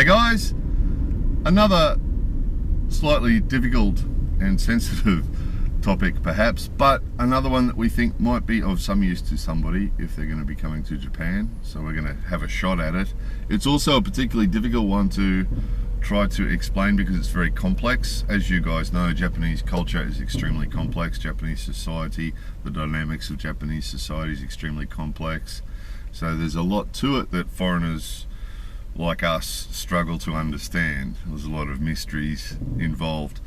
Hey guys, another slightly difficult and sensitive topic perhaps, but another one that we think might be of some use to somebody if they're going to be coming to Japan, so we're going to have a shot at it. It's also a particularly difficult one to try to explain because it's very complex. As you guys know, Japanese culture is extremely complex. Japanese society, the dynamics of Japanese society is extremely complex. So there's a lot to it that foreigners like us struggle to understand. There's a lot of mysteries involved.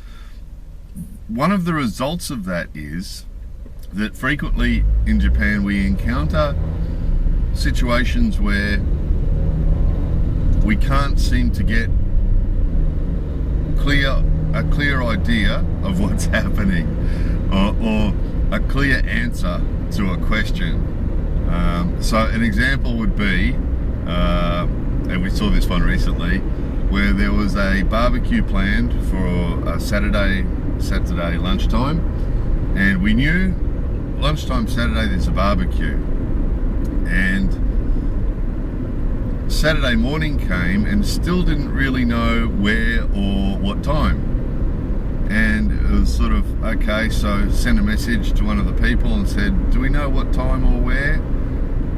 One of the results of that is that frequently in Japan we encounter situations where we can't seem to get a clear idea of what's happening or a clear answer to a question. So an example would be, and we saw this one recently, where there was a barbecue planned for a Saturday lunchtime, and we knew lunchtime Saturday there's a barbecue, and Saturday morning came and still didn't really know where or what time, and it was sort of okay, so sent a message to one of the people and said, do we know what time or where?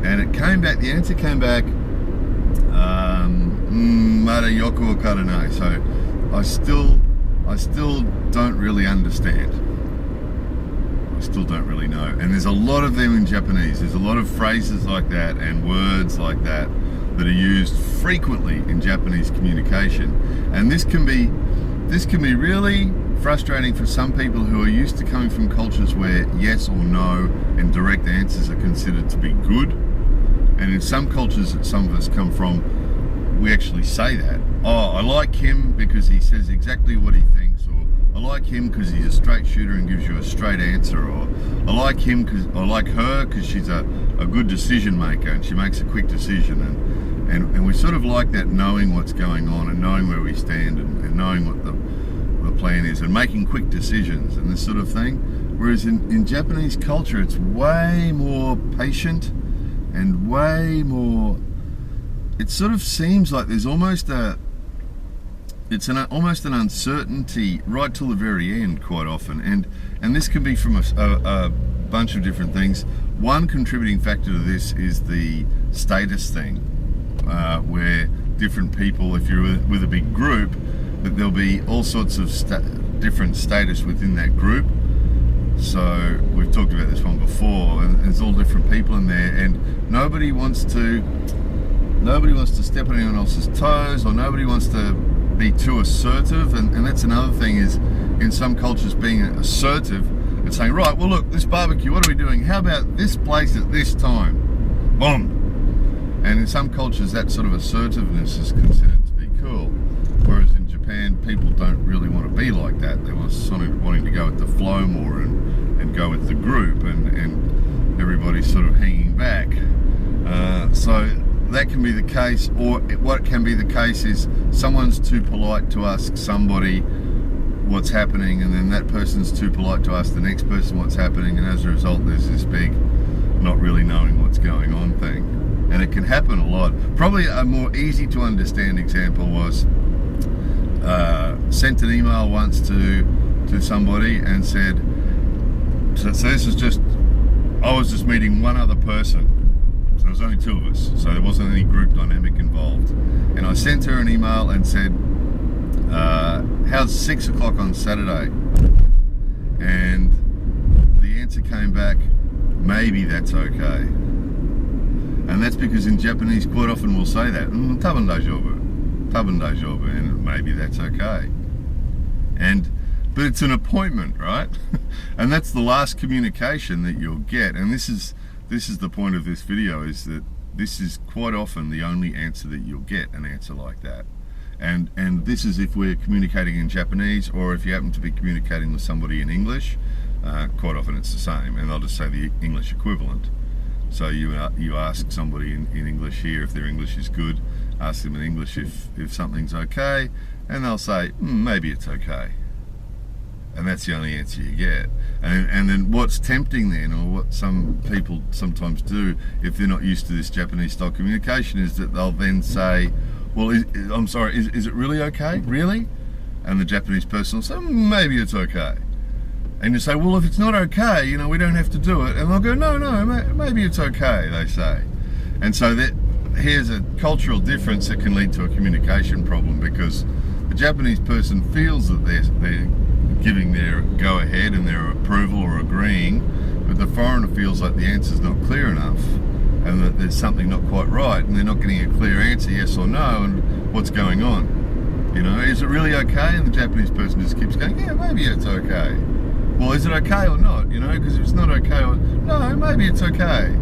And it came back, the answer came back, Mara yoku wakaranai. So I still don't really understand. I still don't really know. And there's a lot of them in Japanese. There's a lot of phrases like that and words like that that are used frequently in Japanese communication. And this can be really frustrating for some people who are used to coming from cultures where yes or no and direct answers are considered to be good. And in some cultures that some of us come from, we actually say that. Oh, I like him because he says exactly what he thinks, or I like him because he's a straight shooter and gives you a straight answer, or I like him because I like her because she's a good decision maker and she makes a quick decision, and we sort of like that, knowing what's going on and knowing where we stand and knowing what the plan is and making quick decisions and this sort of thing. Whereas in Japanese culture it's way more patient and way more, it sort of seems like there's almost almost an uncertainty right till the very end quite often, and this can be from a bunch of different things. One contributing factor to this is the status thing, where different people, if you're with a big group, that there'll be all sorts of different status within that group. So we've talked about this one before, and there's all different people in there, and nobody wants to step on anyone else's toes, or nobody wants to be too assertive, and that's another thing, is in some cultures being assertive and saying, right, well look, this barbecue, what are we doing? How about this place at this time? Boom! And in some cultures that sort of assertiveness is considered to be cool, whereas in Japan people don't really want to be like that. They want sort of wanting to go with the flow more and go with the group, and everybody's sort of hanging back. So that can be the case, or what can be the case is someone's too polite to ask somebody what's happening, and then that person's too polite to ask the next person what's happening, and as a result there's this big not really knowing what's going on thing. And it can happen a lot. Probably a more easy to understand example was sent an email once to somebody and said, so this is just, I was just meeting one other person. So there was only two of us, so there wasn't any group dynamic involved. And I sent her an email and said, how's 6 o'clock on Saturday? And the answer came back, maybe that's okay. And that's because in Japanese quite often we'll say that, tabun daijoubu, and maybe that's okay. But it's an appointment, right? And that's the last communication that you'll get. And this is the point of this video, is that this is quite often the only answer that you'll get, an answer like that. And this is if we're communicating in Japanese, or if you happen to be communicating with somebody in English, quite often it's the same, and they'll just say the English equivalent. So you ask somebody in English here if their English is good, ask them in English if something's okay, and they'll say, maybe it's okay. And that's the only answer you get. And then what's tempting then, or what some people sometimes do if they're not used to this Japanese style communication, is that they'll then say, well, I'm sorry, is it really okay? Really? And the Japanese person will say, maybe it's okay. And you say, well, if it's not okay, you know, we don't have to do it. And they'll go, no, maybe it's okay, they say. And so here's a cultural difference that can lead to a communication problem, because the Japanese person feels that they're giving their go-ahead and their approval or agreeing, but the foreigner feels like the answer's not clear enough and that there's something not quite right, and they're not getting a clear answer, yes or no, and what's going on. You know, is it really okay? And the Japanese person just keeps going, yeah, maybe it's okay. Well, is it okay or not? You know, because if it's not okay, no, maybe it's okay.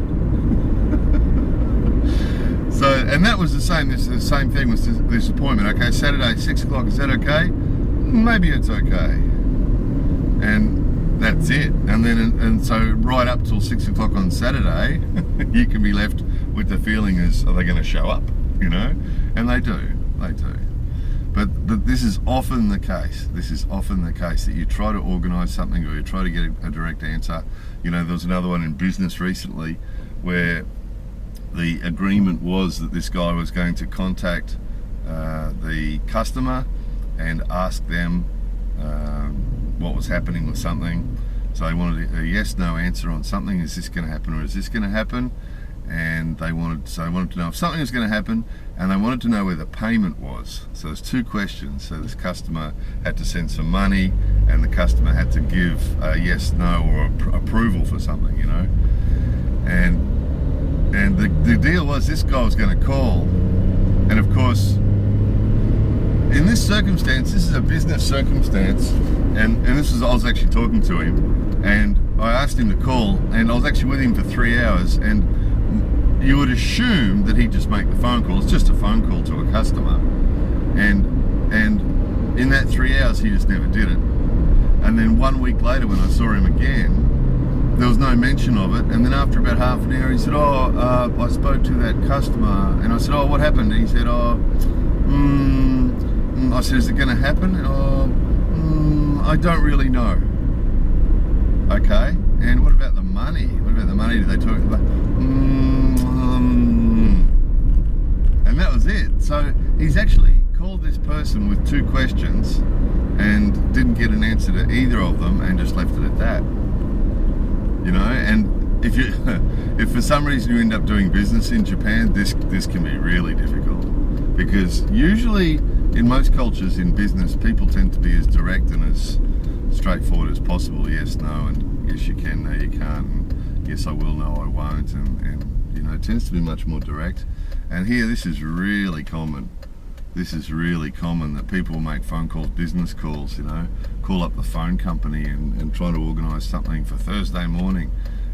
So, and that was the same thing with this appointment. Okay, Saturday, 6 o'clock, is that okay? Maybe it's okay. And that's it. And then, and so right up till 6 o'clock on Saturday, you can be left with the feeling are they going to show up? You know? And they do. But this is often the case. This is often the case that you try to organise something, or you try to get a direct answer. You know, there was another one in business recently where the agreement was that this guy was going to contact the customer and ask them what was happening with something. So they wanted a yes/no answer on something. Is this going to happen or is this going to happen? And they wanted to know if something was going to happen, and they wanted to know where the payment was. So there's two questions. So this customer had to send some money, and the customer had to give a yes/no or approval for something, you know. And the deal was this guy was going to call, and of course, in this circumstance, this is a business circumstance, and I was actually talking to him, and I asked him to call, and I was actually with him for 3 hours, and you would assume that he'd just make the phone call. It's just a phone call to a customer, and in that 3 hours he just never did it. And then 1 week later, when I saw him again, there was no mention of it. And then after about half an hour, he said, I spoke to that customer, and I said, what happened? And he said, I said, is it going to happen? I don't really know. Okay, and what about the money? What about the money? Did they talk about? And that was it. So he's actually called this person with two questions and didn't get an answer to either of them, and just left it at that. You know, and if for some reason you end up doing business in Japan, this can be really difficult, because usually in most cultures in business, people tend to be as direct and as straightforward as possible. Yes, no, and yes you can, no you can't, and yes I will, no I won't, and you know, it tends to be much more direct. And here this is really common. This is really common that people make phone calls, business calls, you know, call up the phone company and try to organise something for Thursday morning.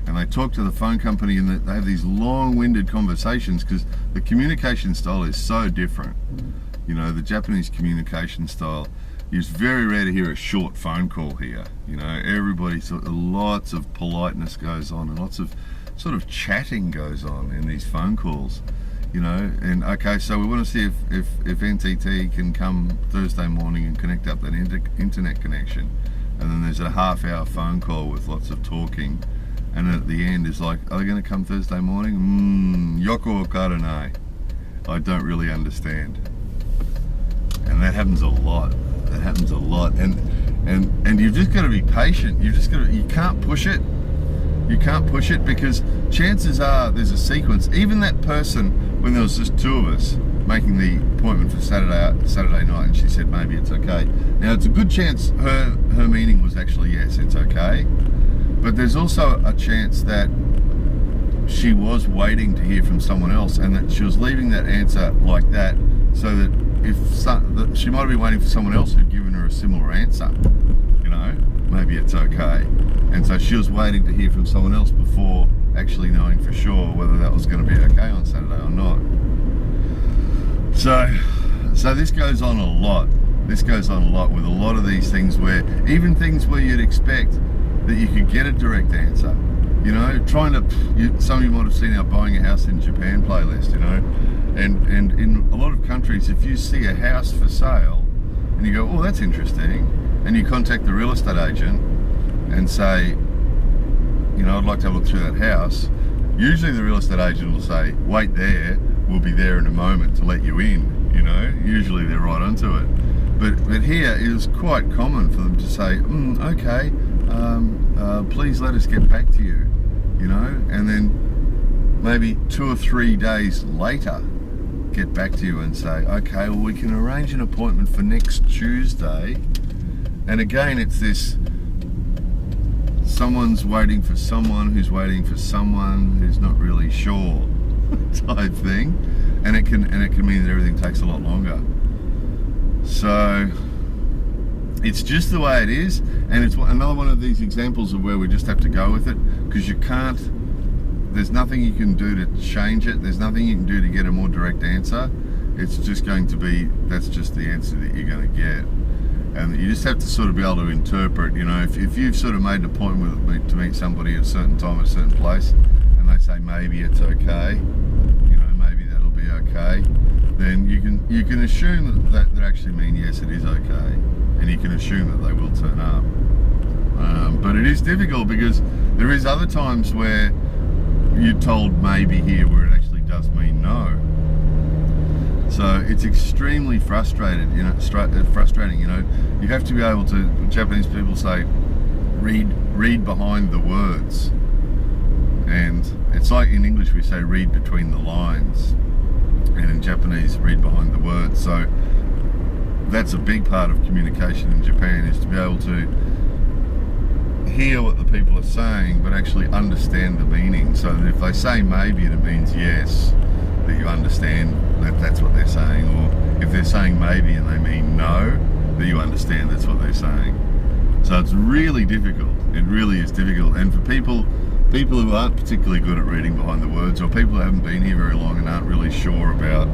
And they talk to the phone company, and they have these long-winded conversations, because the communication style is so different. You know, the Japanese communication style, it's very rare to hear a short phone call here. You know, lots of politeness goes on, and lots of sort of chatting goes on in these phone calls. You know, and okay, so we want to see if NTT can come Thursday morning and connect up that internet connection. And then there's a half-hour phone call with lots of talking, and then at the end is like, are they going to come Thursday morning? Yoko wakaranai. I don't really understand. And that happens a lot. That happens a lot. And you've just got to be patient. You can't push it. You can't push it, because chances are there's a sequence. Even that person, when there was just two of us making the appointment for Saturday night, and she said maybe it's okay. Now it's a good chance her meaning was actually yes, it's okay. But there's also a chance that she was waiting to hear from someone else, and that she was leaving that answer like that, so that she might have been waiting for someone else who'd given her a similar answer. You know, maybe it's okay. And so she was waiting to hear from someone else before actually knowing for sure whether that was going to be okay on Saturday or not. So this goes on a lot. This goes on a lot with a lot of these things, where even things where you'd expect that you could get a direct answer. You know, some of you might have seen our Buying a House in Japan playlist, you know, and in a lot of countries, if you see a house for sale and you go, oh, that's interesting, and you contact the real estate agent and say, you know, I'd like to have a look through that house, usually the real estate agent will say, wait there, we'll be there in a moment to let you in, you know, usually they're right onto it. But here it was quite common for them to say, okay, please let us get back to you, you know, and then maybe 2 or 3 days later get back to you and say, okay, well, we can arrange an appointment for next Tuesday. And again, it's this someone's waiting for someone who's waiting for someone who's not really sure type thing, and it can mean that everything takes a lot longer. So it's just the way it is, and it's another one of these examples of where we just have to go with it, because you can't, there's nothing you can do to change it, there's nothing you can do to get a more direct answer. It's just going to be, that's just the answer that you're going to get. And you just have to sort of be able to interpret, you know, if you've sort of made an appointment to meet somebody at a certain time at a certain place, and they say maybe it's okay, you know, maybe that'll be okay, then you can assume that actually mean yes, it is okay, and you can assume that they will turn up. But it is difficult because there is other times where you're told maybe here where it actually does mean no. So it's extremely frustrating, you know, you have to be able to, Japanese people say, read behind the words. And it's like in English we say read between the lines, and in Japanese read behind the words. So that's a big part of communication in Japan, is to be able to hear what the people are saying but actually understand the meaning, so that if they say maybe and it means yes, that you understand that that's what they're saying, or if they're saying maybe and they mean no, that you understand that's what they're saying. So it's really difficult, it really is difficult. And for people who aren't particularly good at reading behind the words, or people who haven't been here very long and aren't really sure about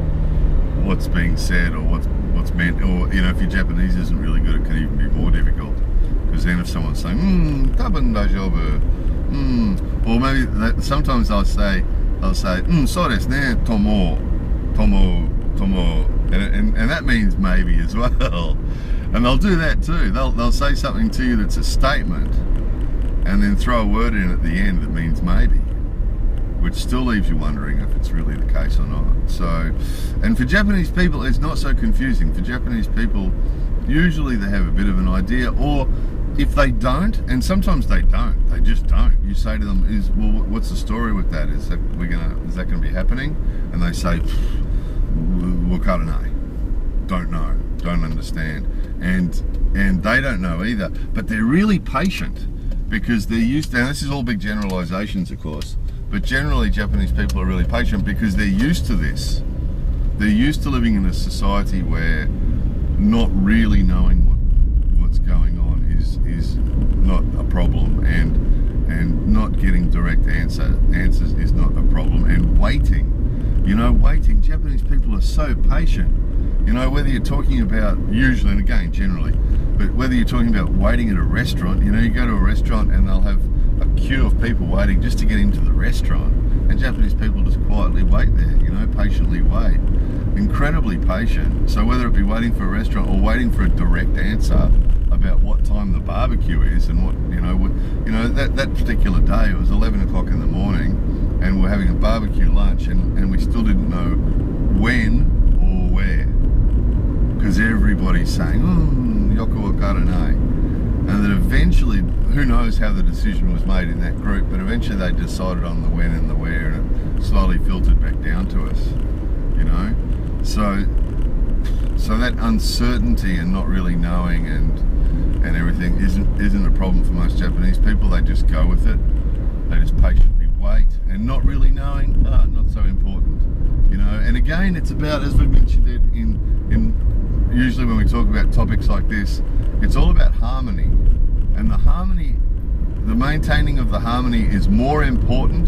what's being said or what's meant, or, you know, if your Japanese isn't really good, it can even be more difficult, because then if someone's saying taben daijoubu, or maybe sometimes I'll say そうですね tomo, and that means maybe as well. And they'll do that too. They'll say something to you that's a statement, and then throw a word in at the end that means maybe, which still leaves you wondering if it's really the case or not. So, and for Japanese people, it's not so confusing. For Japanese people, usually they have a bit of an idea, or if they don't, and sometimes they don't, they just don't. You say to them, well, what's the story with that? Is that gonna be happening? And they say, wakaranai, don't know, don't understand, and they don't know either. But they're really patient because they're used to, and this is all big generalizations, of course, but generally Japanese people are really patient because they're used to this. They're used to living in a society where not really knowing what's going on is not a problem, and not getting direct answers is not a problem, and waiting, Japanese people are so patient, whether you're talking about, usually, and again generally, but whether you're talking about waiting at a restaurant, you go to a restaurant and they'll have a queue of people waiting just to get into the restaurant, and Japanese people just quietly wait there, patiently wait, incredibly patient. So whether it be waiting for a restaurant or waiting for a direct answer about what time the barbecue is, and that particular day, it was 11 o'clock in the morning, and we're having a barbecue lunch, and we still didn't know when or where, because everybody's saying, yoku wakaranai, and then eventually, who knows how the decision was made in that group, but eventually they decided on the when and the where, and it slowly filtered back down to us, so that uncertainty and not really knowing and everything isn't a problem for most Japanese people. They just go with it. They just patiently wait, and not really knowing, not so important, And again, it's about, as we mentioned it in usually when we talk about topics like this, it's all about harmony, and the maintaining of the harmony is more important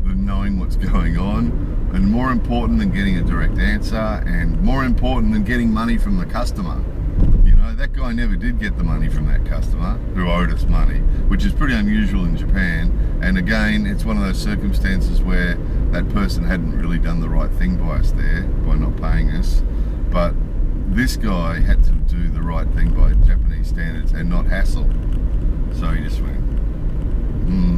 than knowing what's going on, and more important than getting a direct answer, and more important than getting money from the customer. That guy never did get the money from that customer who owed us money, which is pretty unusual in Japan. And again, it's one of those circumstances where that person hadn't really done the right thing by us there, by not paying us. But this guy had to do the right thing by Japanese standards and not hassle. So he just went,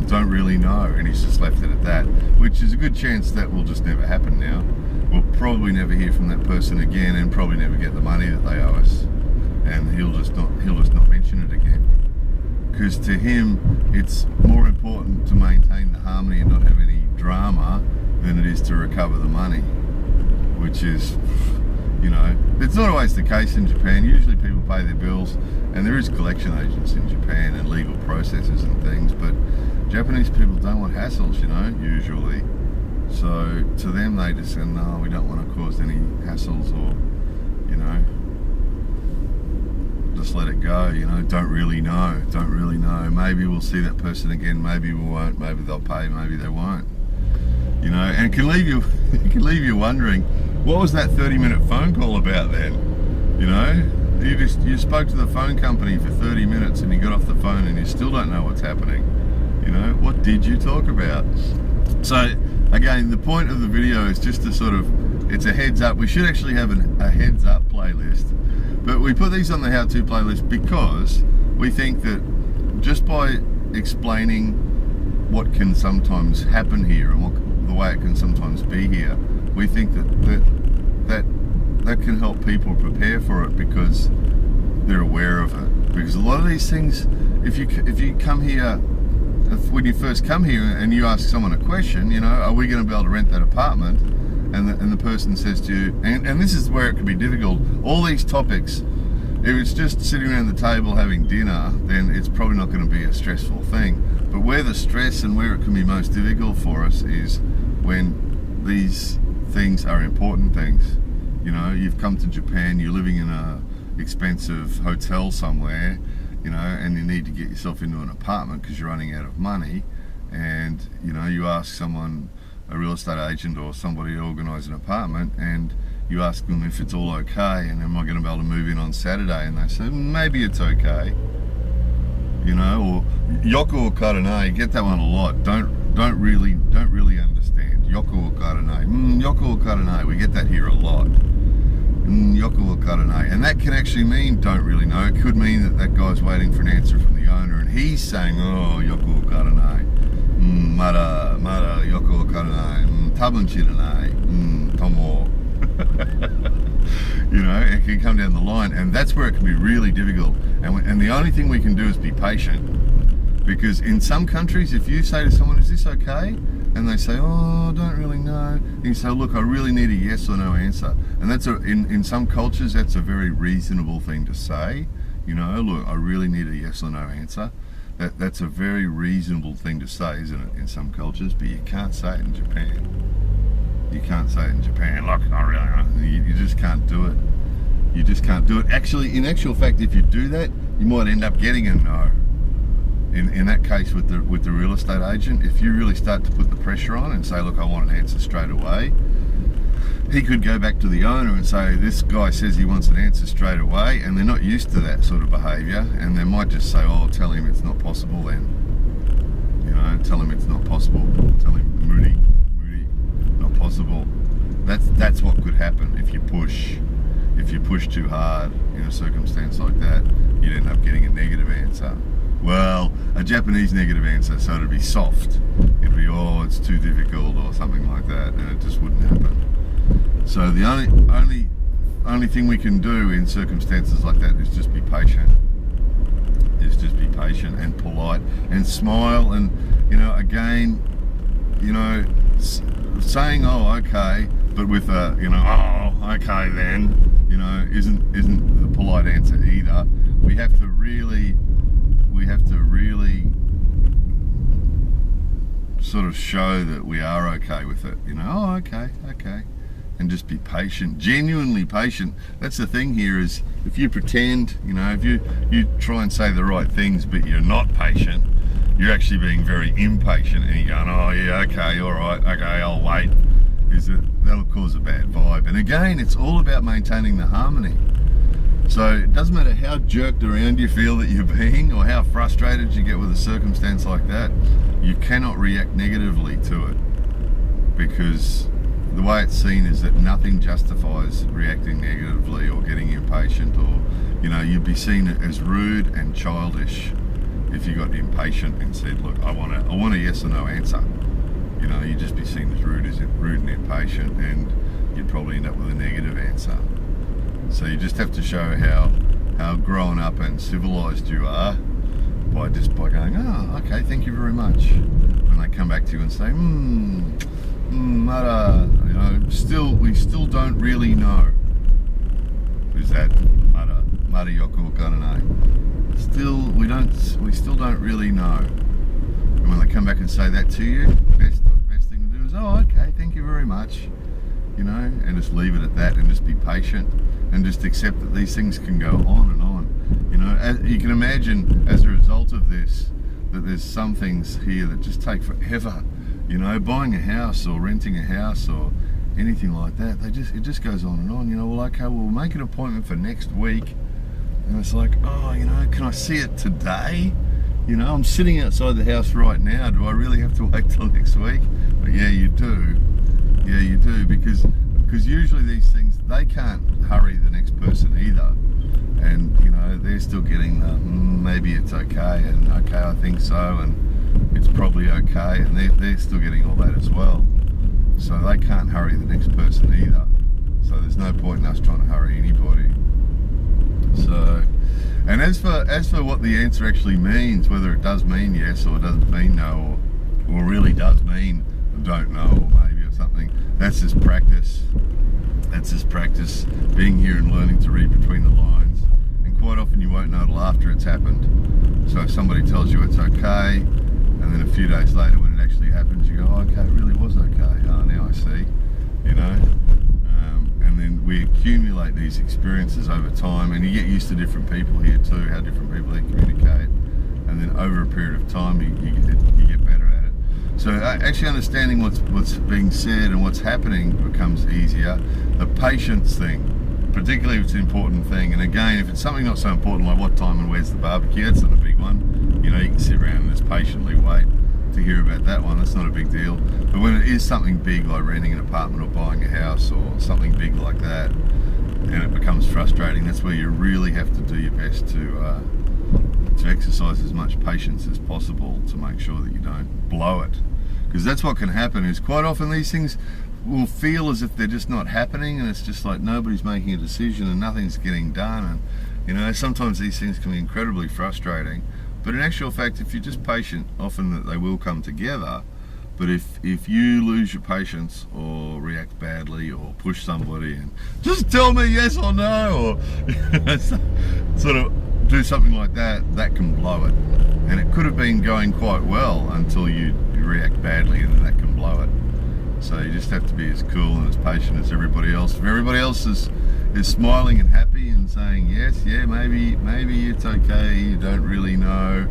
don't really know, and he's just left it at that, which is a good chance that will just never happen now. we'll probably never hear from that person again, and probably never get the money that they owe us, and he'll just not mention it again, because to him it's more important to maintain the harmony and not have any drama than it is to recover the money, which is, you know, it's not always the case in Japan. Usually people pay their bills, and there is collection agents in Japan and legal processes and things, but Japanese people don't want hassles, you know, usually. So to them they just say, no, we don't want to cause any hassles, or, you know, just let it go, you know, don't really know. Maybe we'll see that person again, maybe we won't, maybe they'll pay, maybe they won't. You know, and it can leave you wondering, what was that 30-minute phone call about then? You know, you spoke to the phone company for 30 minutes and you got off the phone and you still don't know what's happening. You know, what did you talk about? So again, the point of the video is just to sort of, it's a heads up. We should actually have a heads up playlist, but we put these on the how-to playlist because we think that just by explaining what can sometimes happen here and the way it can sometimes be here, we think that can help people prepare for it because they're aware of it. Because a lot of these things, if you come here, when you first come here and you ask someone a question, you know, are we going to be able to rent that apartment? And the person says to you, and this is where it can be difficult, all these topics, if it's just sitting around the table having dinner, then it's probably not going to be a stressful thing. But where the stress and where it can be most difficult for us is when these things are important things. You know, you've come to Japan, you're living in a expensive hotel somewhere, you know, and you need to get yourself into an apartment because you're running out of money, and, you know, you ask someone, a real estate agent or somebody to organise an apartment, and you ask them if it's all okay and am I going to be able to move in on Saturday, and they say maybe it's okay, you know, or Yoko or Karane, you get that one a lot. Don't really understand. Yoko or Karane, Yoko or Karane, we get that here a lot. Yoko or Karane, and that can actually mean don't really know. It could mean that guy's waiting for an answer from the owner and he's saying, oh, Yoko or Karane, mara Yoko or Karane, tabun chiranai, tomo. You know, it can come down the line, and that's where it can be really difficult. And the only thing we can do is be patient, because in some countries, if you say to someone, is this okay? And they say, oh, I don't really know. And you say, look, I really need a yes or no answer. And that's in some cultures, that's a very reasonable thing to say. You know, look, I really need a yes or no answer. That's a very reasonable thing to say, isn't it, in some cultures? But you can't say it in Japan. You can't say it in Japan. Look, I really, you just can't do it. You just can't do it. Actually, in actual fact, if you do that, you might end up getting a no. In that case with the real estate agent, if you really start to put the pressure on and say, look, I want an answer straight away, he could go back to the owner and say, this guy says he wants an answer straight away, and they're not used to that sort of behaviour, and they might just say, oh, tell him it's not possible then. You know, tell him it's not possible. Tell him, Moody, not possible. That's what could happen if you push. If you push too hard in a circumstance like that, you'd end up getting a negative answer. Well, a Japanese negative answer, so it'd be soft. It'd be, oh, it's too difficult or something like that, and it just wouldn't happen. So the only thing we can do in circumstances like that is just be patient. Is just be patient and polite and smile, and, you know, again, you know, saying, oh, okay, but with a, you know, oh, okay then, you know, isn't the polite answer either. We have to really sort of show that we are okay with it, you know, oh, okay, and just be patient, genuinely patient. That's the thing here, is if you pretend, you know, if you try and say the right things but you're not patient, you're actually being very impatient, and you're going, oh yeah, okay, all right, okay, I'll wait. That'll cause a bad vibe. And again, it's all about maintaining the harmony. So it doesn't matter how jerked around you feel that you're being, or how frustrated you get with a circumstance like that, you cannot react negatively to it, because the way it's seen is that nothing justifies reacting negatively or getting impatient, or, you know, you'd be seen as rude and childish if you got impatient and said, look, I want a yes or no answer. You know, you'd just be seen as rude and impatient, and you'd probably end up with a negative answer. So you just have to show how grown up and civilized you are by going, oh, okay, thank you very much. When they come back to you and say, mara, you know, we still don't really know. Is that mara yoku wakaranai? We still don't really know. And when they come back and say that to you, best thing to do is, oh, okay, thank you very much. You know, and just leave it at that, and just be patient, and just accept that these things can go on and on. You know, as you can imagine, as a result of this, that there's some things here that just take forever. You know, buying a house or renting a house or anything like that, it just goes on and on. You know, well, okay, we'll make an appointment for next week, and it's like, oh, you know, can I see it today? You know, I'm sitting outside the house right now. Do I really have to wait till next week? But yeah, you do. Yeah, you do, because usually these things, they can't hurry the next person either. And, you know, they're still getting the, maybe it's okay, and okay, I think so, and it's probably okay, and they're still getting all that as well. So they can't hurry the next person either. So there's no point in us trying to hurry anybody. So, and as for what the answer actually means, whether it does mean yes or it doesn't mean no, or really does mean don't know, or maybe, or something, that's just practice. That's just practice, being here and learning to read between the lines. And quite often you won't know till after it's happened. So if somebody tells you it's okay, and then a few days later when it actually happens, you go, oh, okay, it really was okay. Oh, now I see, you know. And then we accumulate these experiences over time, and you get used to different people here too, how different people they communicate. And then over a period of time, you get better at it. So actually understanding what's being said and what's happening becomes easier. The patience thing, particularly if it's an important thing. And again, if it's something not so important like what time and where's the barbecue, that's not a big one. You know, you can sit around and just patiently wait to hear about that one. That's not a big deal. But when it is something big like renting an apartment or buying a house or something big like that, and it becomes frustrating, that's where you really have to do your best to exercise as much patience as possible to make sure that you don't blow it. Because that's what can happen, is quite often these things will feel as if they're just not happening, and it's just like nobody's making a decision and nothing's getting done. And you know, sometimes these things can be incredibly frustrating, but in actual fact, if you're just patient, often that they will come together. But if you lose your patience or react badly or push somebody and just tell me yes or no, or sort of do something like that, that can blow it. And it could have been going quite well until you react badly, and then that can blow it. So you just have to be as cool and as patient as everybody else. If everybody else is smiling and happy and saying yes, yeah, maybe it's okay, you don't really know,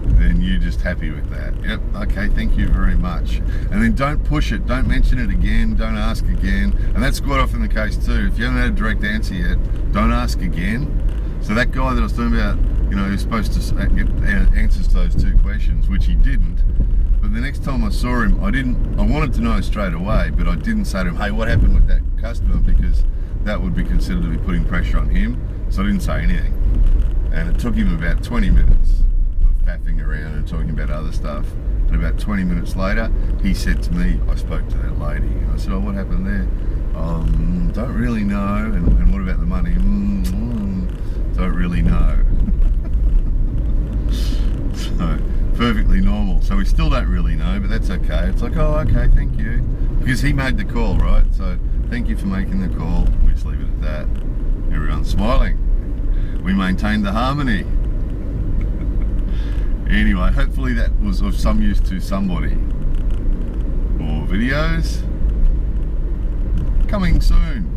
then you're just happy with that. Yep, okay, thank you very much. And then don't push it, don't mention it again, don't ask again. And that's quite often the case too. If you haven't had a direct answer yet, don't ask again. So that guy that I was talking about, you know, who's supposed to get answers to those two questions, which he didn't. But the next time I saw him, I wanted to know straight away, but I didn't say to him, hey, what happened with that customer? Because that would be considered to be putting pressure on him. So I didn't say anything. And it took him about 20 minutes of faffing around and talking about other stuff. And about 20 minutes later, he said to me, I spoke to that lady. And I said, oh, what happened there? Don't really know. And what about the money? Don't really know. So, perfectly normal. So we still don't really know, but that's okay. It's like, oh, okay, thank you. Because he made the call, right? So thank you for making the call. We just leave it at that. Everyone's smiling. We maintained the harmony. Anyway, hopefully that was of some use to somebody. More videos coming soon.